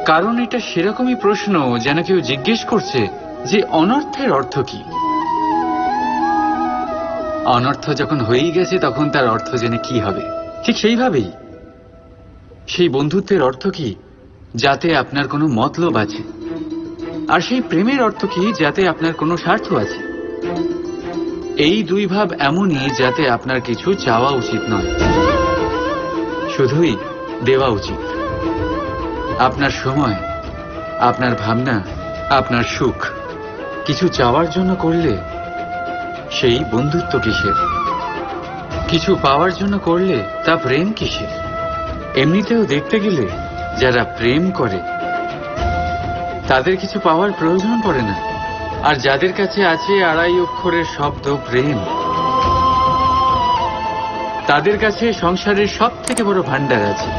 কারণ এটা সেরকমই প্রশ্ন যেন কেউ জিজ্ঞেস করছে যে অনর্থের অর্থ কি। অনর্থ যখন হয়েই গেছে তখন তার অর্থ জেনে কি হবে। ঠিক সেইভাবেই সেই বন্ধুত্বের অর্থ কি, যাতে আপনার কোনো মতলব আছে, আর সেই প্রেমের অর্থ কি, যাতে আপনার কোনো স্বার্থ আছে। এই দুই ভাব এমনই যাতে আপনার কিছু চাওয়া উচিত নয়, শুধুই দেওয়া উচিত। আপনার সময়, আপনার ভাবনা, আপনার সুখ কিছু চাওয়ার জন্য করলে সেই বন্ধুত্ব কিসের? কিছু পাওয়ার জন্য করলে তা প্রেম কিসের? এমনিতেও দেখতে গেলে যারা প্রেম করে তাদের কিছু পাওয়ার প্রয়োজন পড়ে না, আর যাদের কাছে আছে 2.5 অক্ষরের শব্দ প্রেম, তাদের কাছে সংসারের সব থেকে বড় ভান্ডার আছে।